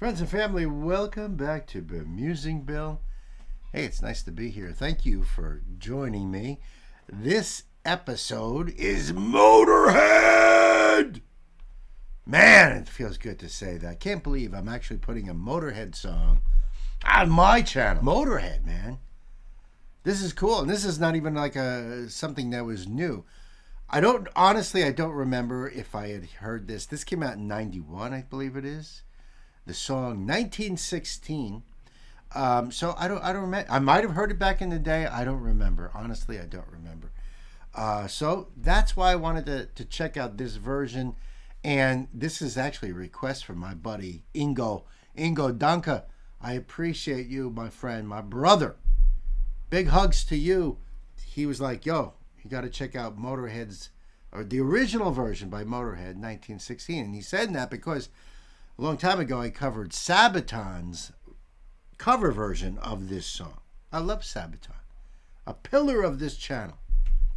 Friends and family, welcome back to Bemusing Bill. Hey, it's nice to be here. Thank you for joining me. This episode is Motörhead! Man, it feels good to say that. I can't believe I'm actually putting a Motörhead song on my channel. Motörhead, man. This is cool, and this is not even like something that was new. I don't remember if I had heard this. This came out in 91, I believe it is. The song 1916. So I don't remember. I might have heard it back in the day. I don't remember. Honestly, I don't remember. So that's why I wanted to check out this version. And this is actually a request from my buddy Ingo. Ingo, danke. I appreciate you, my friend, my brother. Big hugs to you. He was like, yo, you got to check out Motörhead's, or the original version by Motörhead, 1916. And he said that because a long time ago, I covered Sabaton's cover version of this song. I love Sabaton. A pillar of this channel.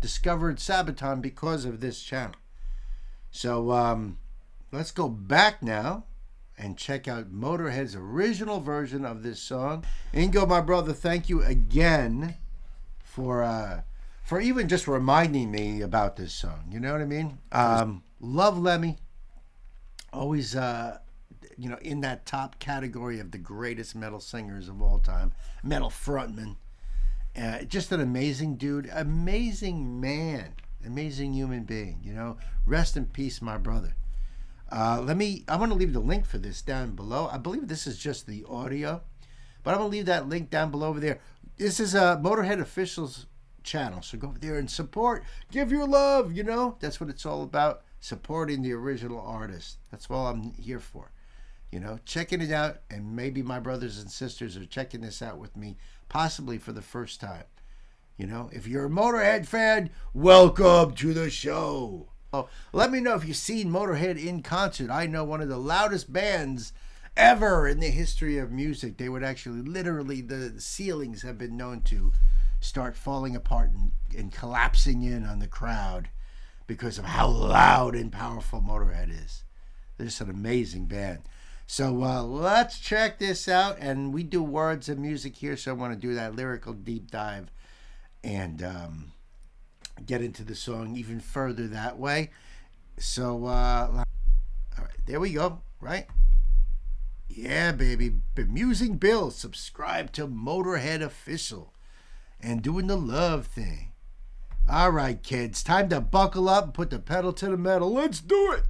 Discovered Sabaton because of this channel. So let's go back now and check out Motörhead's original version of this song. Ingo, my brother, thank you again for even just reminding me about this song. You know what I mean? Love Lemmy. Always in that top category of the greatest metal singers of all time, metal frontman. Just an amazing dude, amazing man, amazing human being. Rest in peace, my brother. I want to leave the link for this down below. I believe this is just the audio, but I'm going to leave that link down below over there. This is a Motörhead Official's channel, so go over there and support. Give your love, That's what it's all about, supporting the original artist. That's all I'm here for. Checking it out, and maybe my brothers and sisters are checking this out with me, possibly for the first time. If you're a Motörhead fan, welcome to the show. Oh, let me know if you've seen Motörhead in concert. I know one of the loudest bands ever in the history of music. They would actually, literally, the ceilings have been known to start falling apart and collapsing in on the crowd because of how loud and powerful Motörhead is. They're just an amazing band. So let's check this out, and we do words and music here, so I want to do that lyrical deep dive and get into the song even further that way. So, all right, there we go, right? Yeah, baby, Bemusing Bill, subscribe to Motörhead Official, and doing the love thing. All right, kids, time to buckle up and put the pedal to the metal. Let's do it!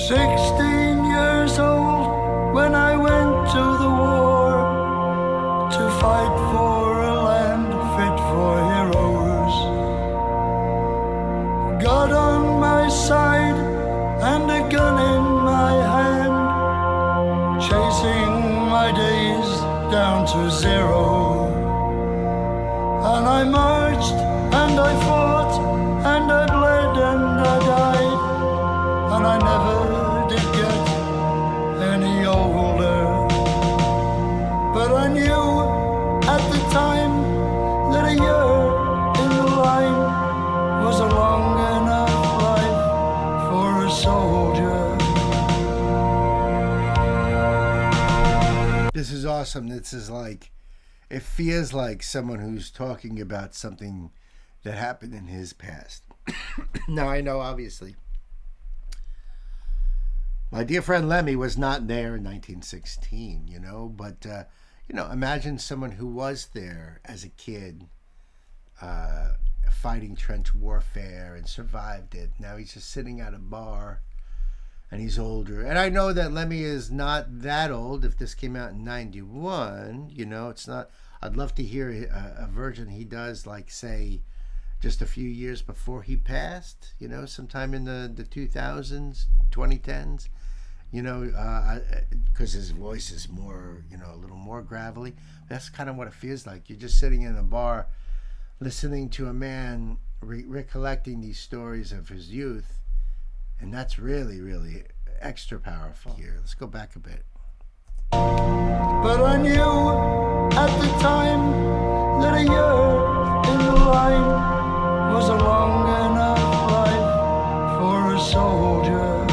16 years old when I went to the war to fight for a land fit for heroes. God on my side and a gun in my hand, chasing my days down to zero. And I marched and I fought and I bled and I died, and I never did get any older. But I knew at the time that a year in the line was a long enough life for a soldier. This is awesome. This is like, it feels like someone who's talking about something that happened in his past. Now, I know, obviously, my dear friend Lemmy was not there in 1916, but, imagine someone who was there as a kid, fighting trench warfare and survived it. Now he's just sitting at a bar and he's older. And I know that Lemmy is not that old. If this came out in 91, it's not, I'd love to hear a version he does, like, say, just a few years before he passed, sometime in the 2000s, 2010s, because his voice is more, a little more gravelly. That's kind of what it feels like. You're just sitting in a bar listening to a man recollecting these stories of his youth, and that's really, really extra powerful here. Let's go back a bit. But I knew at the time that a year in the line was a long enough life for a soldier.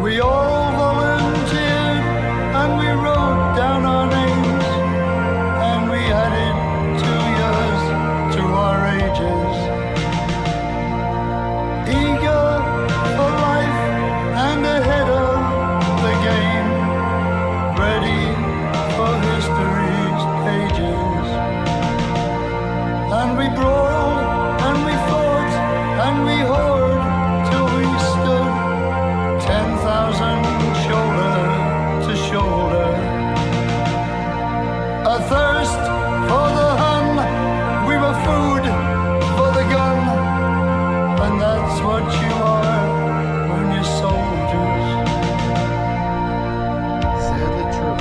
We all volunteered and we wrote down our names, and we added 2 years to our ages. Eager for life and ahead of the game, ready for history's pages. And we brawled and we fought and we hoard till we stood 10,000 shoulder to shoulder. A thirst for the Hun, we were food for the gun, and that's what you are when you're soldiers. Sadly true.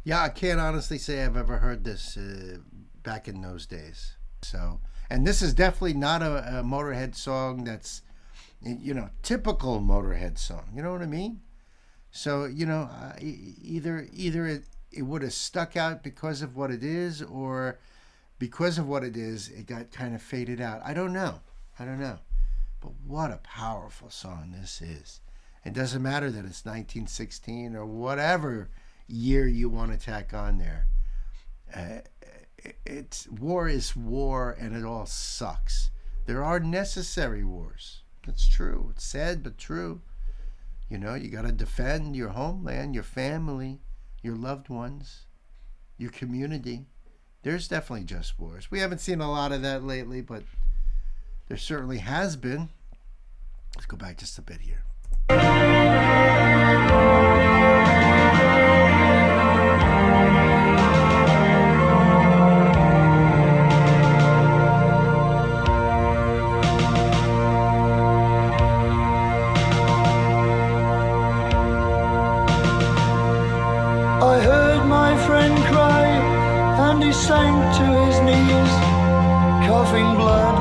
Yeah, I can't honestly say I've ever heard this back in those days. So, and this is definitely not a Motörhead song that's, typical Motörhead song. You know what I mean? So, either it would have stuck out because of what it is, or because of what it is, it got kind of faded out. I don't know. But what a powerful song this is. It doesn't matter that it's 1916 or whatever year you want to tack on there. It's war is war, and it all sucks. There are necessary wars. It's true. It's sad but true. You got to defend your homeland, your family, your loved ones, your community. There's definitely just wars. We haven't seen a lot of that lately, but there certainly has been. Let's go back just a bit here. I heard my friend cry, and he sank to his knees, coughing blood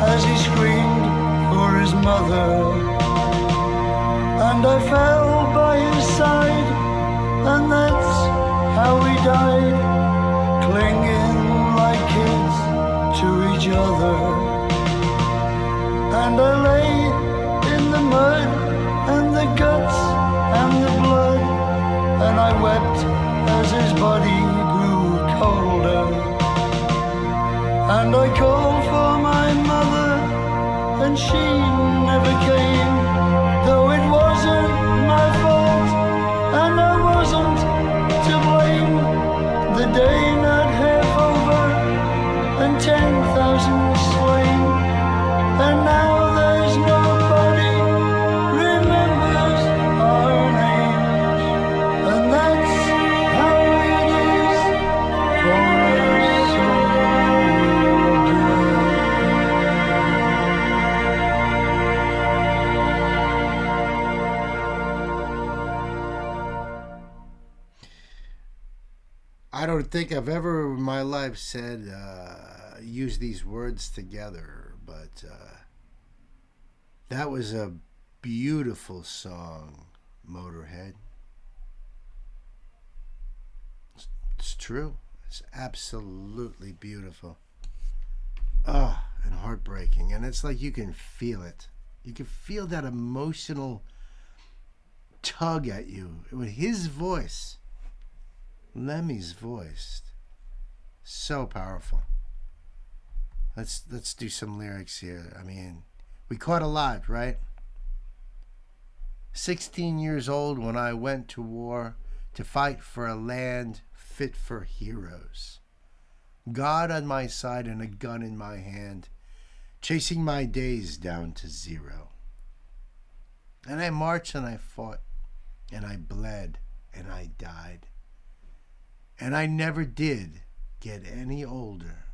as he screamed for his mother. And I fell by his side, and that's how we died, clinging like kids to each other. And I lay in the mud, and the guts, and the blood, and I wept as his body grew colder. And I called for my mother, and she never came, though it wasn't my fault, and I wasn't to blame. The day not half over, and 10,000 slain, and now there's nobody remembers our names. And that's how it is for a soldier. I don't think I've ever in my life said, use these words together, but that was a beautiful song, Motörhead. It's true. It's absolutely beautiful. And heartbreaking. And it's like you can feel it. You can feel that emotional tug at you with his voice. Lemmy's voice. So powerful. Let's do some lyrics here. I mean, we caught a lot, right? 16 years old when I went to war to fight for a land fit for heroes. God on my side and a gun in my hand. chasing my days down to zero. And I marched and I fought and I bled and I died. And I never did get any older.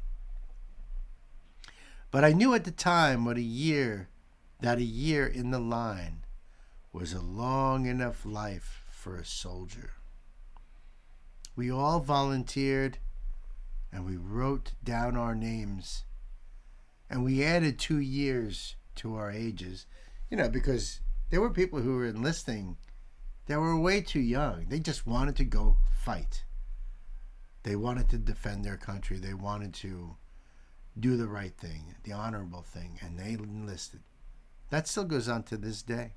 But I knew at the time that a year in the line was a long enough life for a soldier. We all volunteered and we wrote down our names and we added 2 years to our ages, because there were people who were enlisting that were way too young. They just wanted to go fight. They wanted to defend their country. They wanted to do the right thing, the honorable thing, and they enlisted. That still goes on to this day.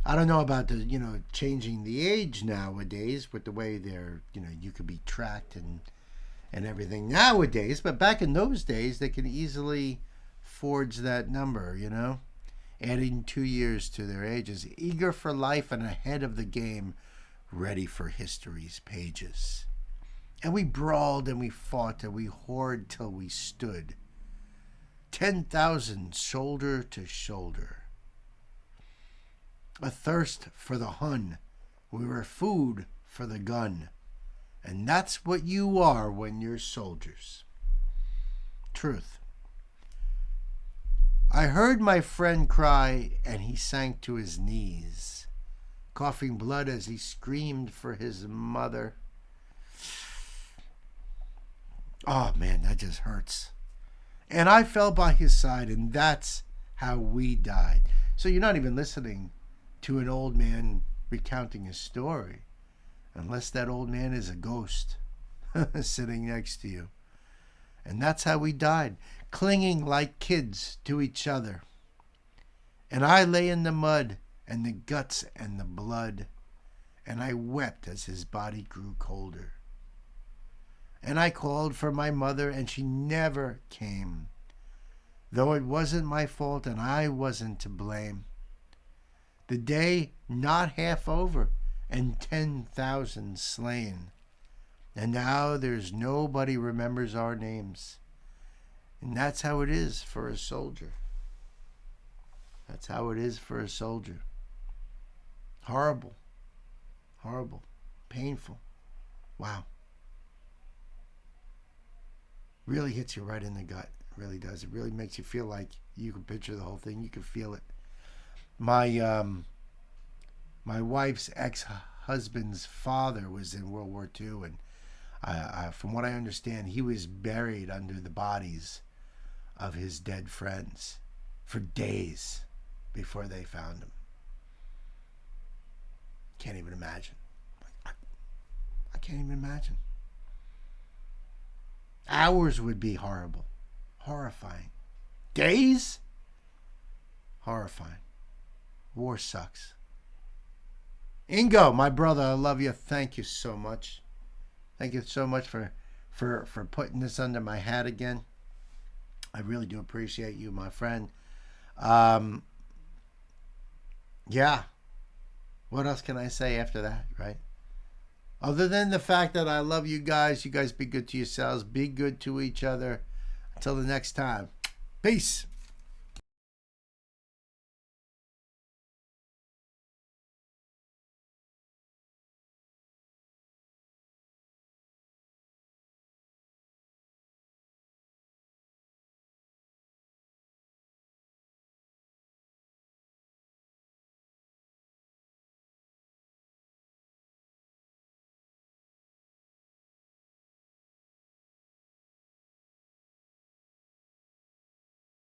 I don't know about the, changing the age nowadays with the way they're, you could be tracked and everything nowadays. But back in those days, they could easily forge that number, adding 2 years to their ages, eager for life and ahead of the game, ready for history's pages. And we brawled and we fought and we whored till we stood, 10,000 shoulder to shoulder. A thirst for the Hun, we were food for the gun. And that's what you are when you're soldiers. Truth. I heard my friend cry and he sank to his knees, coughing blood as he screamed for his mother. Oh man, that just hurts. And I fell by his side, and that's how we died. So you're not even listening to an old man recounting his story, unless that old man is a ghost sitting next to you. And that's how we died, clinging like kids to each other. And I lay in the mud and the guts and the blood, and I wept as his body grew colder. And I called for my mother, and she never came, though it wasn't my fault and I wasn't to blame. The day not half over, and 10,000 slain. And now there's nobody remembers our names. And that's how it is for a soldier. That's how it is for a soldier. Horrible. Horrible. Painful. Wow. Really hits you right in the gut. It really does. It really makes you feel like you can picture the whole thing. You can feel it. My wife's ex-husband's father was in World War II, and from what I understand, he was buried under the bodies of his dead friends for days before they found him. Can't even imagine. I can't even imagine. Hours would be horrible. Horrifying. Days? Horrifying. War sucks. Ingo, my brother, I love you. Thank you so much. Thank you so much for putting this under my hat again. I really do appreciate you, my friend. Yeah. What else can I say after that, right? Other than the fact that I love you guys be good to yourselves, be good to each other. Until the next time, peace.